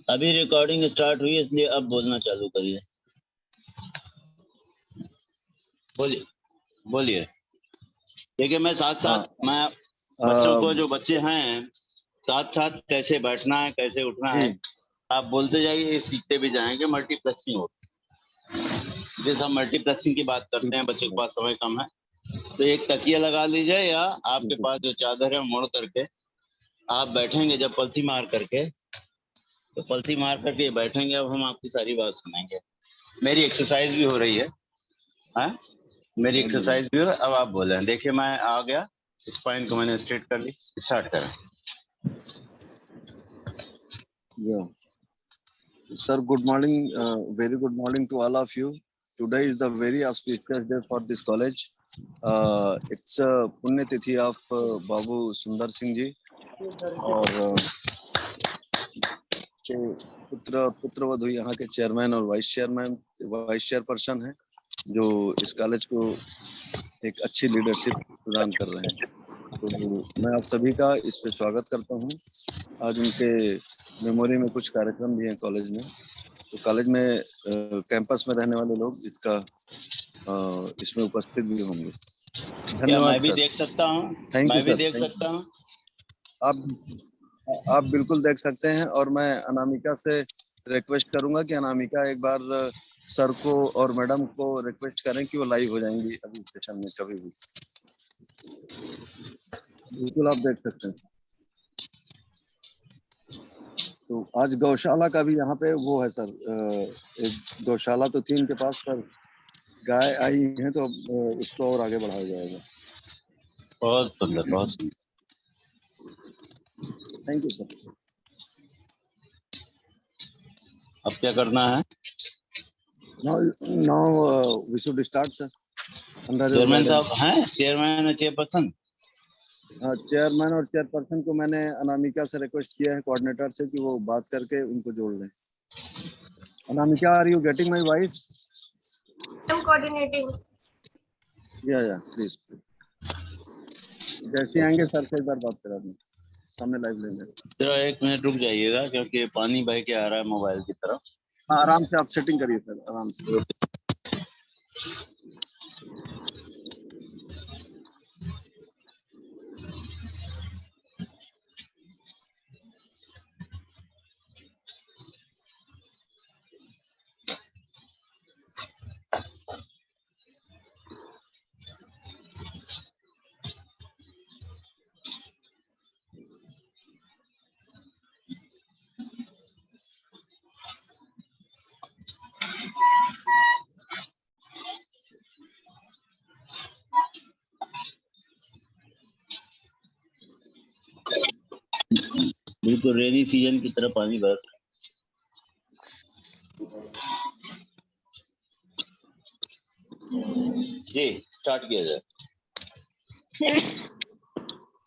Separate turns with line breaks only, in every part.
अभी recording start हुई इसलिए अब बोलना चालू करिए। बोलिए बोलिए। देखिए मैं साथ साथ मैं बच्चों को, जो बच्चे हैं, साथ साथ कैसे बैठना है, कैसे उठना है, आप बोलते जाइए, सीखते भी जाएंगे। मल्टीप्लेक्सिंग हो, जैसे हम मल्टीप्लेक्सिंग की बात करते हैं, बच्चों के पास समय कम है तो एक तकिया लगा लीजिए, या आपके पास जो चादर है मोड़ करके आप बैठेंगे। जब पलथी मार करके, तो पलथी मार करके बैठेंगे। अब हम आपकी सारी बात सुनेंगे। मेरी एक्सरसाइज भी हो रही है, हाँ? मेरी एक्सरसाइज भी हो रही है। अब आप बोले। देखिए मैं आ गया, स्पाइन को मैंने स्ट्रेट कर ली। स्टार्ट करें।
Sir, good morning. Very good morning to all of you. Today is the very auspicious day for this college. It's a Punya Tithi of Babu Sundar Singh ji. और पुत्रवधु यहाँ के chairman और vice chairperson हैं, जो इस college को एक अच्छी लीडरशिप प्रदान कर रहे हैं। तो मैं आप सभी का इस पे स्वागत करता हूँ। आज उनके मेमोरी में कुछ कार्यक्रम भी हैं कॉलेज में, तो कॉलेज में कैंपस में रहने वाले लोग इसमें उपस्थित भी होंगे। धन्यवाद।
मैं भी देख सकता हूँ? मैं भी देख सकता हूँ।
आप बिल्कुल देख सकते हैं। और मैं अनामिका से रिक्वेस्ट करूंगा कि अनामिका एक बार सर को और मैडम को रिक्वेस्ट करें कि वो लाइव हो जाएंगी अभी सेशन में कभी भी। बिल्कुल आप देख सकते हैं। तो आज गौशाला का भी यहाँ पे वो है सर, एक गौशाला तो थी इनके पास, पर गाय आई है तो उसको और आगे बढ़ाया जाएगा।
बहुत सुंदर, बहुत सुंदर।
Thank you sir.
अब क्या करना है?
Now we should start, sir.
Chairman साहब हैं? चेयरमैन और चेयरपर्सन?
चेयरमैन और चेयरपर्सन को मैंने अनामिका से रिक्वेस्ट किया है, कोऑर्डिनेटर से, कि वो बात करके उनको जोड़ लें। Anamika, are you getting my voice?
I'm coordinating.
या प्लीज। जैसे आएंगे सर से एक बार बात करा दें, सामने लाइव लेंगे।
जरा 1 मिनट रुक जाइएगा, क्योंकि पानी बह के आ रहा है मोबाइल की तरफ।
आराम से आप सेटिंग करिए सर, आराम से।
बिल्कुल रेनी सीजन की तरह पानी बरस रहा है। जी स्टार्ट किया जाए।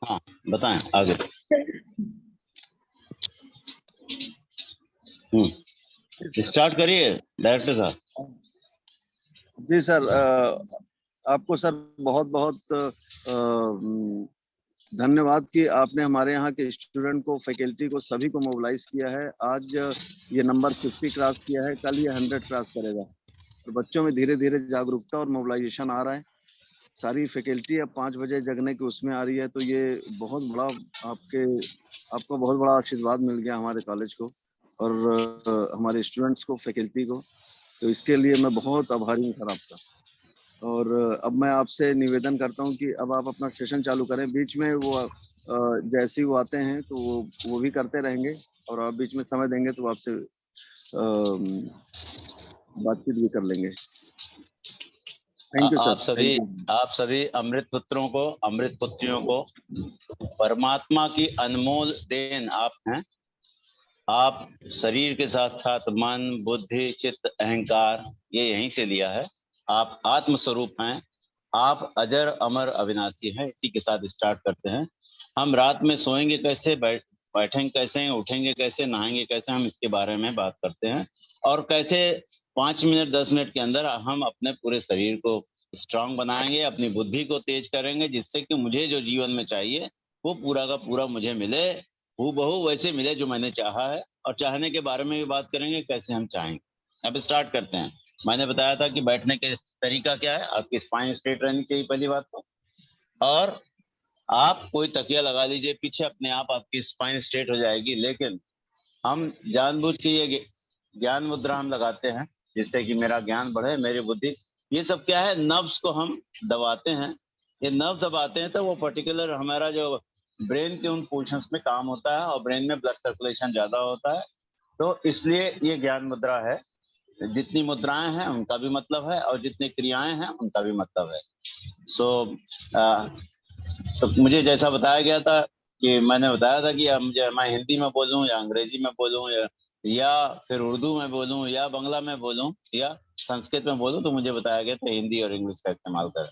हाँ बताएं आगे। स्टार्ट करिए डायरेक्टर साहब।
जी सर, आपको सर बहुत बहुत धन्यवाद कि आपने हमारे यहाँ के स्टूडेंट को, फैकल्टी को, सभी को मोबिलाइज किया है। आज ये नंबर 50 क्रॉस किया है, कल ये 100 क्रॉस करेगा। तो बच्चों में धीरे धीरे जागरूकता और मोबिलाइजेशन आ रहा है। सारी फैकल्टी अब 5 बजे जगने की उसमें आ रही है। तो ये बहुत बड़ा आपको बहुत बड़ा आशीर्वाद मिल गया हमारे कॉलेज को और हमारे स्टूडेंट्स को, फैकल्टी को। तो इसके लिए मैं बहुत आभारी हूँ सर आपका। और अब मैं आपसे निवेदन करता हूँ कि अब आप अपना सेशन चालू करें। बीच में वो जैसे ही वो आते हैं तो वो भी करते रहेंगे, और आप बीच में समय देंगे तो आपसे बातचीत भी कर लेंगे। Thank you sir.
आप सभी अमृत पुत्रों को, अमृत पुत्रियों को, परमात्मा की अनमोल देन आप हैं। आप शरीर के साथ साथ मन, बुद्धि, चित्त, अहंकार ये यहीं से लिया है। आप आत्म स्वरूप हैं। आप अजर अमर अविनाशी हैं। इसी के साथ स्टार्ट करते हैं। हम रात में सोएंगे कैसे, बैठेंगे कैसे, उठेंगे कैसे, नहाएंगे कैसे, हम इसके बारे में बात करते हैं। और कैसे 5 मिनट 10 मिनट के अंदर हम अपने पूरे शरीर को स्ट्रांग बनाएंगे, अपनी बुद्धि को तेज करेंगे, जिससे कि मुझे जो जीवन में चाहिए वो पूरा का पूरा मुझे मिले, हूबहू वैसे मिले जो मैंने चाहा है। और चाहने के बारे में भी बात करेंगे, कैसे हम चाहेंगे। अब स्टार्ट करते हैं। मैंने बताया था कि बैठने के तरीका क्या है, आपकी स्पाइन स्ट्रेट रहनी चाहिए पहली बात तो, और आप कोई तकिया लगा लीजिए पीछे, अपने आप आपकी स्पाइन स्ट्रेट हो जाएगी। लेकिन हम जानबूझ के ये ज्ञान मुद्रा हम लगाते हैं जिससे कि मेरा ज्ञान बढ़े, मेरी बुद्धि। ये सब क्या है, नर्व्स को हम दबाते हैं। ये नर्व दबाते हैं तो वो पर्टिकुलर हमारा जो ब्रेन के उन पोर्शंस में काम होता है और ब्रेन में ब्लड सर्कुलेशन ज्यादा होता है, तो इसलिए ये ज्ञान मुद्रा है। जितनी मुद्राएं हैं उनका भी मतलब है और जितनी क्रियाएं हैं उनका भी मतलब है। तो मुझे जैसा बताया गया था कि मैंने बताया था कि मैं हिंदी में बोलूं या अंग्रेजी में बोलूं या फिर उर्दू में बोलूं या बांग्ला में बोलूं या संस्कृत में बोलूं, तो मुझे बताया गया था हिंदी और इंग्लिश का इस्तेमाल करें।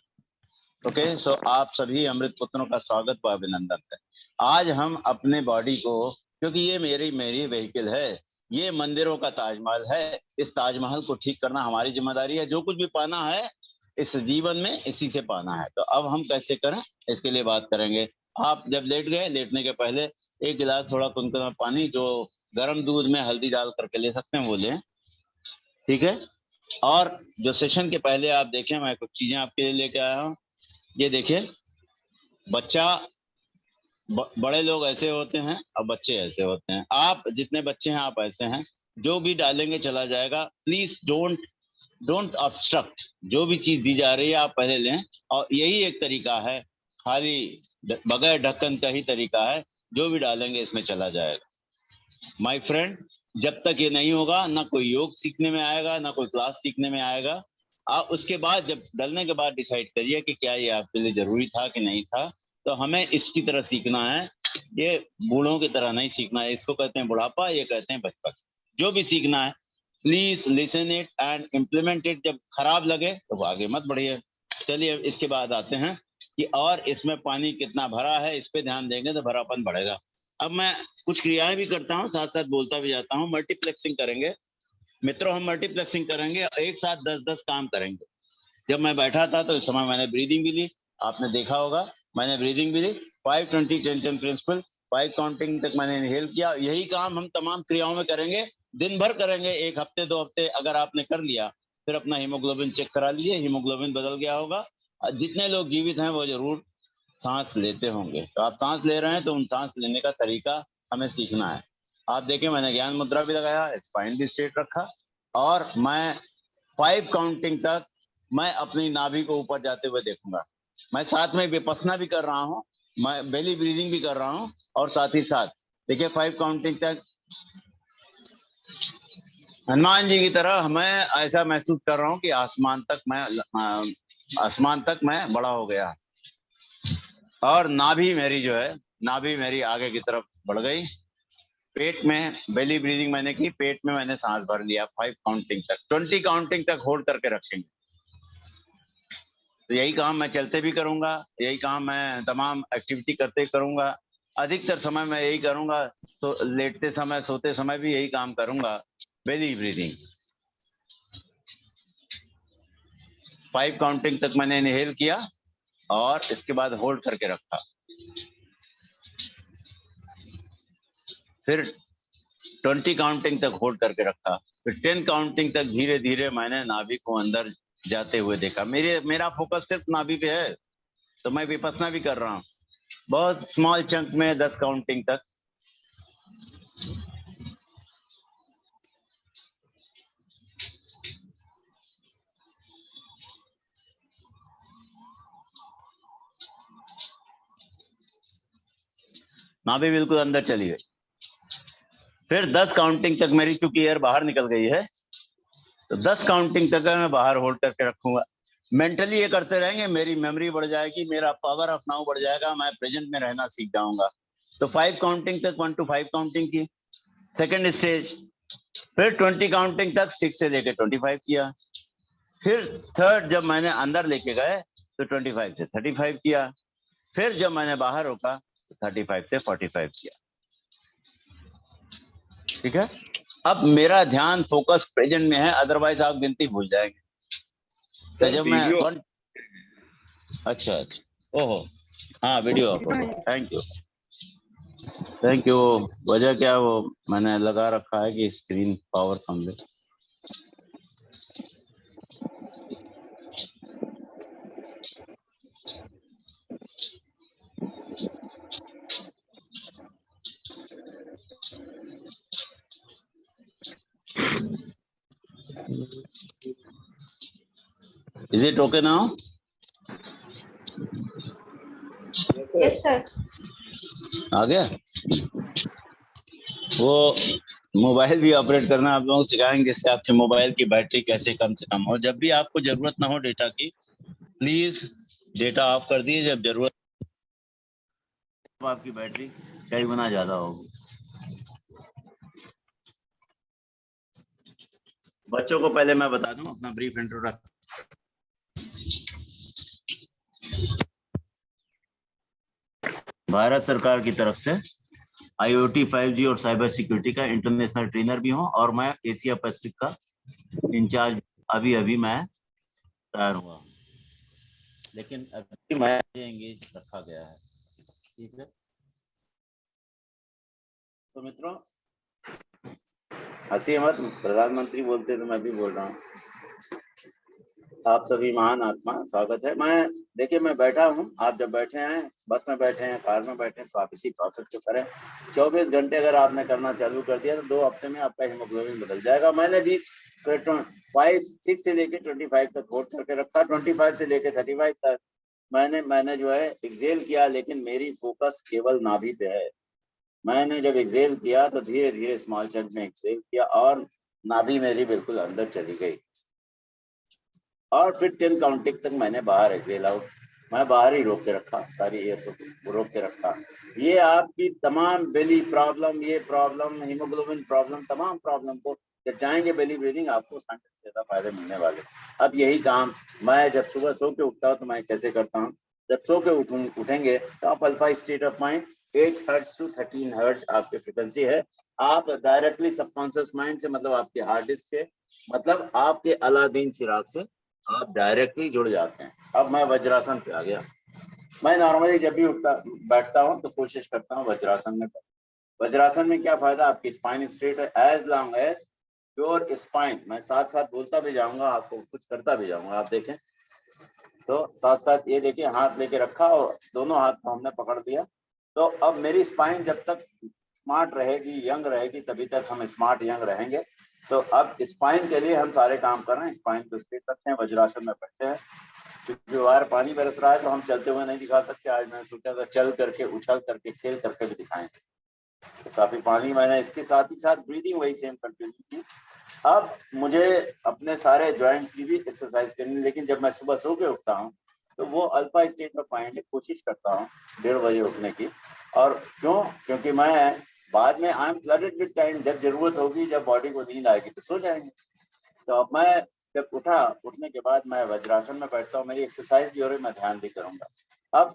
ओके, सो आप सभी अमृत पुत्रों का स्वागत व अभिनंदन है। आज हम अपने बॉडी को, क्योंकि ये मेरी व्हीकल है, ये मंदिरों का ताजमहल है, इस ताजमहल को ठीक करना हमारी जिम्मेदारी है। जो कुछ भी पाना है इस जीवन में इसी से पाना है। तो अब हम कैसे करें इसके लिए बात करेंगे। आप जब लेट गए, लेटने के पहले एक गिलास थोड़ा कुनकुना पानी जो गर्म दूध में हल्दी डाल करके ले सकते हैं वो लें, ठीक है। और जो सेशन के पहले आप देखें, मैं कुछ चीजें आपके लिए लेके आया हूँ। ये देखिए, बड़े लोग ऐसे होते हैं और बच्चे ऐसे होते हैं। आप जितने बच्चे हैं आप ऐसे हैं, जो भी डालेंगे चला जाएगा। Please don't obstruct. जो भी चीज दी जा रही है आप पहले लें, और यही एक तरीका है, खाली बगैर ढक्कन का ही तरीका है। जो भी डालेंगे इसमें चला जाएगा। माय फ्रेंड, जब तक ये नहीं होगा ना कोई योग सीखने में आएगा, ना कोई क्लास सीखने में आएगा। आप उसके बाद जब डलने के बाद डिसाइड करिए कि क्या ये आपके लिए जरूरी था कि नहीं था। तो हमें इसकी तरह सीखना है, ये बूढ़ों की तरह नहीं सीखना है। इसको कहते हैं बुढ़ापा, ये कहते हैं बचपन। जो भी सीखना है please listen it and implement it. जब खराब लगे तो आगे मत बढ़िए। चलिए इसके बाद आते हैं कि और इसमें पानी कितना भरा है, इस पे ध्यान देंगे तो भरापन बढ़ेगा। अब मैं कुछ क्रियाएं भी करता हूँ, साथ साथ बोलता भी जाता हूँ। मल्टीप्लेक्सिंग करेंगे मित्रों, हम मल्टीप्लेक्सिंग करेंगे, एक साथ 10-10 काम करेंगे। जब मैं बैठा था तो इस समय मैंने ब्रीदिंग भी ली, आपने देखा होगा, मैंने ब्रीदिंग भी ली। 5-20-10-10 प्रिंसिपल, 5 काउंटिंग तक मैंने इनहेल किया। यही काम हम तमाम क्रियाओं में करेंगे, दिन भर करेंगे। 1 हफ्ते 2 हफ्ते अगर आपने कर लिया, फिर अपना हीमोग्लोबिन चेक करा लीजिए, हीमोग्लोबिन बदल गया होगा। जितने लोग जीवित हैं वो जरूर सांस लेते होंगे। तो आप सांस ले रहे हैं तो उन सांस लेने का तरीका हमें सीखना है। आप देखें, मैंने ज्ञान मुद्रा भी लगाया, स्पाइन भी स्ट्रेट रखा, और मैं 5 काउंटिंग तक मैं अपनी नाभि को ऊपर जाते हुए देखूंगा। मैं साथ में विपस्सना भी कर रहा हूँ, मैं बेली ब्रीदिंग भी कर रहा हूँ, और साथ ही साथ देखिए 5 काउंटिंग तक हनुमान जी की तरह मैं ऐसा महसूस कर रहा हूँ कि आसमान तक मैं बड़ा हो गया, और नाभि मेरी जो है, नाभि मेरी आगे की तरफ बढ़ गई। पेट में बेली ब्रीदिंग मैंने की, पेट में मैंने सांस भर लिया 5 काउंटिंग तक। 20 काउंटिंग तक होल्ड करके रखेंगे। तो यही काम मैं चलते भी करूंगा, यही काम मैं तमाम एक्टिविटी करते करूंगा। अधिकतर समय मैं यही करूंगा, तो लेटते समय सोते समय भी यही काम करूंगा। बेली ब्रीदिंग 5 काउंटिंग तक मैंने इनहेल किया और इसके बाद होल्ड करके रखा। फिर 20 काउंटिंग तक होल्ड करके रखा। फिर 10 काउंटिंग तक धीरे धीरे मैंने नाभि को अंदर जाते हुए देखा। मेरा फोकस सिर्फ नाभि पे है, तो मैं विपस्सना भी कर रहा हूँ बहुत स्मॉल चंक में 10 काउंटिंग तक। नाभि बिल्कुल अंदर चली गई। फिर 10 काउंटिंग तक मेरी चूंकि एयर बाहर निकल गई है, तो 10 काउंटिंग तक मैं बाहर होल्ड करके रखूंगा। मेंटली ये करते रहेंगे, मेरी मेमोरी बढ़ जाएगी, मेरा पावर ऑफ नाउ बढ़ जाएगा, मैं प्रेजेंट में रहना सीख जाऊंगा। तो 5 काउंटिंग तक 1 to 5 काउंटिंग की सेकंड स्टेज। फिर 20 काउंटिंग तक 6 से लेके 25 किया। फिर थर्ड जब मैंने अंदर लेके गए तो 25 से 35 किया। फिर जब मैंने बाहर रोका तो 35 से 45 किया। ठीक है, अब मेरा ध्यान फोकस प्रेजेंट में है, अदरवाइज आप गिनती भूल जाएंगे। तो जब मैं अच्छा ओहो हाँ, वीडियो ऑफ हो गया, थैंक यू। Thank you. वजह क्या, वो मैंने लगा रखा है कि स्क्रीन पावर कम ले। Is it okay now?
Yes, sir.
आ गया। वो मोबाइल भी ऑपरेट करना आप लोगों को सिखाएंगे, इससे आपके मोबाइल की बैटरी कैसे कम से कम हो। जब भी आपको जरूरत ना हो डेटा की, प्लीज डेटा ऑफ कर दिए। जब जरूरत तो आपकी बैटरी कई गुना ज्यादा होगी। बच्चों को पहले मैं बता दूं अपना ब्रीफ इंट्रोडक्शन। भारत सरकार की तरफ से IoT 5G और साइबर सिक्योरिटी का इंटरनेशनल ट्रेनर भी हूं, और मैं एशिया पैसिफिक का इंचार्ज अभी अभी मैं तैयार हुआ, लेकिन अभी मैं एंगेज रखा गया है। ठीक है, तो मित्रों हंसी मत, प्रधानमंत्री बोलते तो मैं भी बोल रहा हूँ। आप सभी महान आत्मा, स्वागत है। मैं बैठा हूँ, आप जब बैठे हैं, बस में बैठे हैं, कार में बैठे हैं, तो आप इसी प्रोसेस को करें। 24 घंटे अगर आपने करना चालू कर दिया तो 2 हफ्ते में आपका हीमोग्लोबिन बदल जाएगा। मैंने 5-6 से लेके 25 तक होल्ड करके रखा, 25 से लेके 35 तक मैंने जो है एक्सेल किया, लेकिन मेरी फोकस केवल नाभि पे है। मैंने जब एक्सेल किया तो धीरे धीरे स्मॉल चंक में एक्सेल किया और नाभि मेरी बिल्कुल अंदर चली गई, और फिर 10 काउंटिंग तक मैंने बाहर एक्सेल आउट, मैं बाहर ही रोक के रखा, सारी एयर को रोक के रखा। ये आपकी तमाम बेली प्रॉब्लम, ये प्रॉब्लम, हीमोग्लोबिन प्रॉब्लम, तमाम प्रॉब्लम को जब जाएंगे बेली ब्रीदिंग, आपको 100 से ज्यादा फायदे मिलने वाले। अब यही काम मैं जब सुबह सो के उठता हूँ तो मैं कैसे करता हूँ, जब सो के उठेंगे तो आप alpha state of mind 8 hertz to 13 hertz आपकी फ्रिक्वेंसी है। आप डायरेक्टली सबकॉन्शियस माइंड से, मतलब आपके हार्ड डिस्क के, मतलब आपके अलादीन चिराग से आप डायरेक्टली जुड़ जाते हैं। अब मैं वज्रासन पे आ गया। मैं नॉर्मली जब भी बैठता हूँ तो कोशिश करता हूँ वज्रासन में। वज्रासन में क्या फायदा, आपकी स्पाइन स्ट्रेट है, as long as your spine. मैं साथ साथ बोलता भी जाऊंगा, आपको कुछ करता भी जाऊंगा, आप देखें तो साथ साथ ये देखिए, हाथ लेके रखा और दोनों हाथ को हमने पकड़ दिया। तो अब मेरी स्पाइन जब तक स्मार्ट रहेगी, यंग रहेगी, तभी तक हम स्मार्ट यंग रहेंगे। तो अब स्पाइन के लिए हम सारे काम कर रहे हैं। स्पाइन को स्ट्रेट रखते हैं, वज्रासन में बैठते हैं। क्योंकि बाहर पानी बरस रहा है तो हम चलते हुए नहीं दिखा सकते। आज मैंने सोचा था चल करके, उछल करके, खेल करके भी दिखाएंगे। तो काफी पानी मैंने इसके साथ ही साथ ब्रीदिंग वही सेम कंटिन्यू की। अब मुझे अपने सारे जॉइंट्स की भी एक्सरसाइज करनी, लेकिन जब मैं सुबह सो के उठता हूँ तो वो अल्फा स्टेट में माइंड कोशिश करता हूँ 1:30 बजे उठने की। और क्यों? क्योंकि मैं बाद में I am flooded with time, जब जरूरत होगी, जब बॉडी को नींद आएगी तो सो जाएंगे। तो अब मैं जब उठने के बाद मैं वज्रासन में बैठता हूँ, मेरी एक्सरसाइज भी हो रही, मैं ध्यान भी करूंगा। अब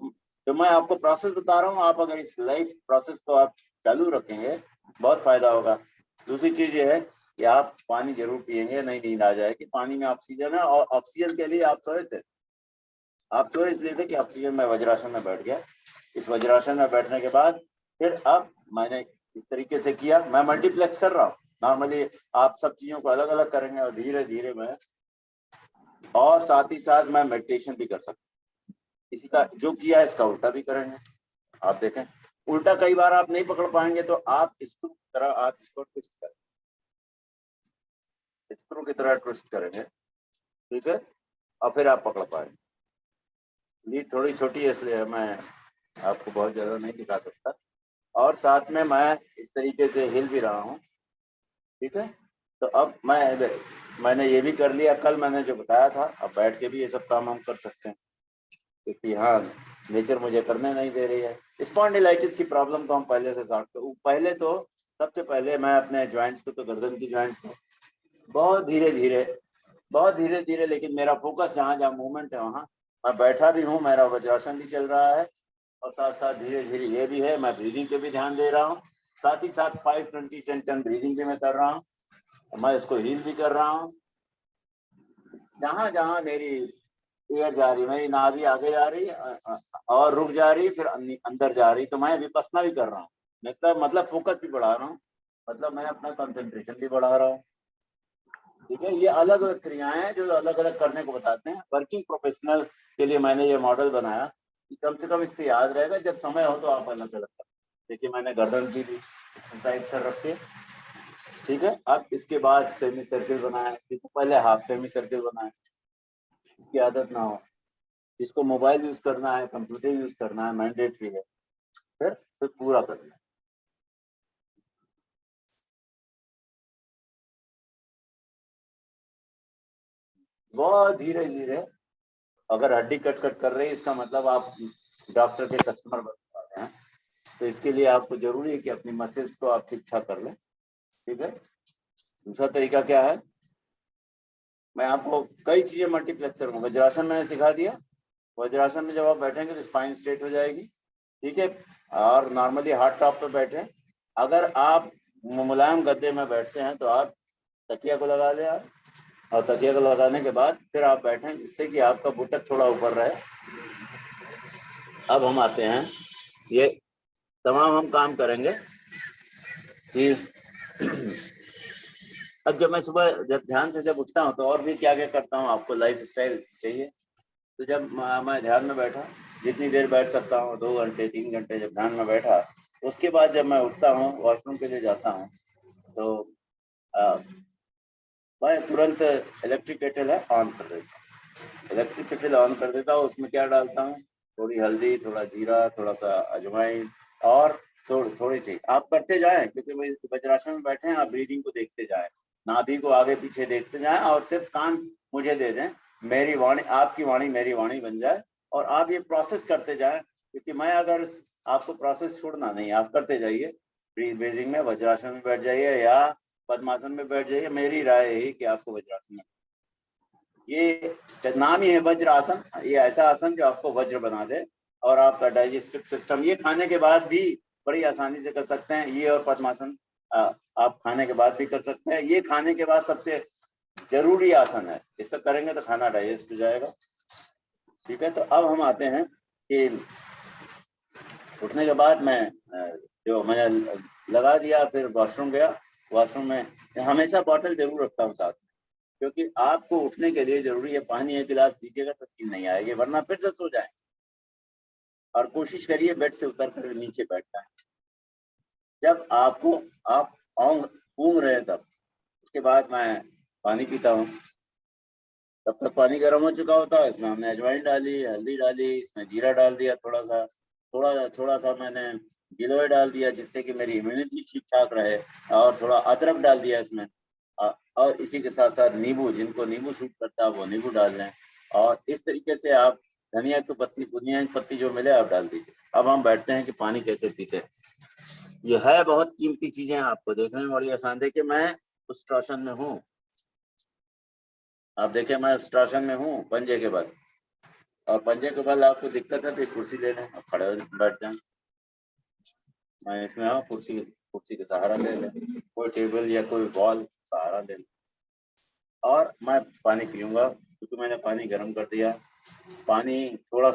जो मैं आपको प्रोसेस बता रहा हूँ, आप अगर इस लाइफ प्रोसेस को आप चालू रखेंगे, बहुत फायदा होगा। दूसरी चीज ये है कि आप पानी जरूर पिएंगे, नहीं नींद आ जाएगी। पानी में ऑक्सीजन है, और ऑक्सीजन के लिए आप सोए थे, आप सोए इसलिए थे कि ऑक्सीजन में वज्रासन में बैठ गया। इस वज्रासन में बैठने के बाद फिर अब मैंने इस तरीके से किया, मैं मल्टीप्लेक्स कर रहा हूँ। नॉर्मली आप सब चीजों को अलग अलग करेंगे और धीरे धीरे मैं, और साथ ही साथ मैं मेडिटेशन भी कर सकता हूँ। इसी का जो किया है इसका उल्टा भी करेंगे। आप देखें, उल्टा कई बार आप नहीं पकड़ पाएंगे तो आप इसको तरह, आप इसको ट्विस्ट करें, स्क्रू की तरह ट्विस्ट करेंगे, ठीक है, और फिर आप पकड़ पाएंगे। लीड थोड़ी छोटी है इसलिए मैं आपको बहुत ज्यादा नहीं दिखा सकता, और साथ में मैं इस तरीके से हिल भी रहा हूँ, ठीक है। तो अब मैंने ये भी कर लिया, कल मैंने जो बताया था, अब बैठ के भी ये सब काम हम कर सकते हैं, क्योंकि हाँ नेचर मुझे करने नहीं दे रही है। स्पॉन्डिलाइटिस की प्रॉब्लम को हम पहले से सॉल्व कर, पहले तो सबसे पहले मैं अपने ज्वाइंट्स को, तो गर्दन की ज्वाइंट्स को बहुत धीरे धीरे, लेकिन मेरा फोकस जहाँ जहाँ मूवमेंट है वहाँ मैं बैठा भी हूँ, मेरा वज्रासन भी चल रहा है, और साथ साथ धीरे धीरे ये भी है, मैं ब्रीदिंग पे भी ध्यान दे रहा हूँ। साथ ही साथ 5-20-10-10 ब्रीदिंग पे मैं कर रहा हूँ, मैं इसको हील भी कर रहा हूँ। जहाँ जहाँ मेरी एयर जा रही, मेरी नाभि आगे जा रही और रुक जा रही, फिर अंदर जा रही, तो मैं विपस्सना भी कर रहा हूँ। मतलब फोकस भी बढ़ा रहा हूँ, मतलब मैं अपना कंसंट्रेशन भी बढ़ा रहा हूँ। ठीक है, ये अलग अलग क्रियाएं हैं जो अलग अलग करने को बताते हैं। वर्किंग प्रोफेशनल के लिए मैंने ये मॉडल बनाया कि कम से कम इससे याद रहेगा, जब समय हो तो आप अलग अलग करें। देखिए मैंने गर्दन की भी एक्सरसाइज कर रखी है। ठीक है, अब इसके बाद सेमी सर्किल बनाया, तो पहले हाफ सेमी सर्किल बनाया, इसकी आदत ना हो। जिसको मोबाइल यूज करना है, कंप्यूटर यूज करना है, मैंडेटरी है, फिर पूरा करना है। बहुत धीरे धीरे, अगर हड्डी कट कर रही है इसका मतलब आप डॉक्टर के कस्टमर बन पाते हैं, तो इसके लिए आपको जरूरी है कि अपनी मसल्स को आप ठीक ठाक कर लें। ठीक है, दूसरा तरीका क्या है, मैं आपको कई चीजें मल्टीप्लेक्सर में, वज्रासन में सिखा दिया। वज्रासन में जब आप बैठेंगे तो स्पाइन स्ट्रेट हो जाएगी। ठीक है, और नॉर्मली हार्ड टॉप पे बैठे। अगर आप मुलायम गद्दे में बैठते हैं तो आप तकिया को लगा लें आप, और तकिया को लगाने के बाद फिर आप बैठें, जिससे कि आपका बुटक थोड़ा ऊपर रहे। अब हम आते हैं, ये तमाम हम काम करेंगे कि अब जब मैं सुबह जब ध्यान से जब उठता हूँ तो और भी क्या क्या करता हूँ, आपको लाइफ स्टाइल चाहिए। तो जब मैं ध्यान में बैठा, जितनी देर बैठ सकता हूँ, 2 घंटे 3 घंटे जब ध्यान में बैठा, उसके बाद जब मैं उठता हूँ, वॉशरूम के लिए जाता हूँ, तो मैं तुरंत इलेक्ट्रिक केटल है ऑन कर देता हूँ। इलेक्ट्रिक केटल ऑन कर देता हूँ, उसमें क्या डालता हूँ, थोड़ी हल्दी, थोड़ा जीरा, थोड़ा सा अजवाइन, और थोड़ी सी आप करते जाएं, क्योंकि वज्रासन में बैठे हैं, आप ब्रीदिंग को देखते जाएं, नाभि को आगे पीछे देखते जाएं, और सिर्फ कान मुझे दे दें, मेरी वाणी आपकी वाणी मेरी वाणी बन जाए, और आप ये प्रोसेस करते जाएं। क्योंकि मैं अगर आपको प्रोसेस छोड़ना नहीं, आप करते जाइए, ब्रीदिंग में वज्रासन में बैठ जाइए या पद्मासन में बैठ जाइए, मेरी राय है कि आपको वज्रासन में, ये नाम ही है वज्र आसन, ये ऐसा आसन जो आपको वज्र बना दे, और आपका डाइजेस्टिव सिस्टम, ये खाने के बाद भी बड़ी आसानी से कर सकते हैं। ये और पद्मासन आप खाने के बाद भी कर सकते हैं। ये खाने के बाद सबसे जरूरी आसन है, इससे करेंगे तो खाना डाइजेस्ट हो जाएगा। ठीक है, तो अब हम आते हैं कि उठने के बाद मैं जो मैंने लगा दिया, फिर वॉशरूम गया। वॉशरूम में हमेशा बॉटल जरूर रखता हूँ साथ में, क्योंकि आपको उठने के लिए जरूरी है, पानी 1 गिलास पीजिएगा तो नींद नहीं आएगी, वरना फिर से सो जाए। और कोशिश करिए बेड से उतर कर नीचे बैठना है, जब आपको आप ऊँग रहे तब। उसके बाद मैं पानी पीता हूँ, तब तक पानी गर्म हो चुका होता है, इसमें हमने अजवाइन डाली, हल्दी डाली, इसमें जीरा डाल दिया, थोड़ा सा मैंने गिलोय डाल दिया, जिससे कि मेरी इम्यूनिटी ठीक ठाक रहे, और थोड़ा अदरक डाल दिया इसमें, और इसी के साथ साथ नींबू, जिनको नींबू सूट करता है वो नींबू डाल लें, और इस तरीके से आप धनिया की पत्ती, पुदीना की पत्ती जो मिले आप डाल दीजिए। अब हम बैठते हैं कि पानी कैसे पीते हैं। ये है बहुत कीमती चीजें, आपको देखने में बड़ी आसान। देखिए मैं उष्ट्रासन में हूँ, आप देखें मैं उष्ट्रासन में हूँ पंजे के बल, और पंजे के बल आपको दिक्कत है तो कुर्सी ले लें, आप खड़े हो बैठ जाएं। मैं इसमें हूँ, कुर्सी का सहारा ले लें, कोई टेबल या कोई वॉल सहारा ले लें, और मैं पानी पीऊंगा, क्योंकि मैंने पानी गर्म कर दिया। पानी थोड़ा सा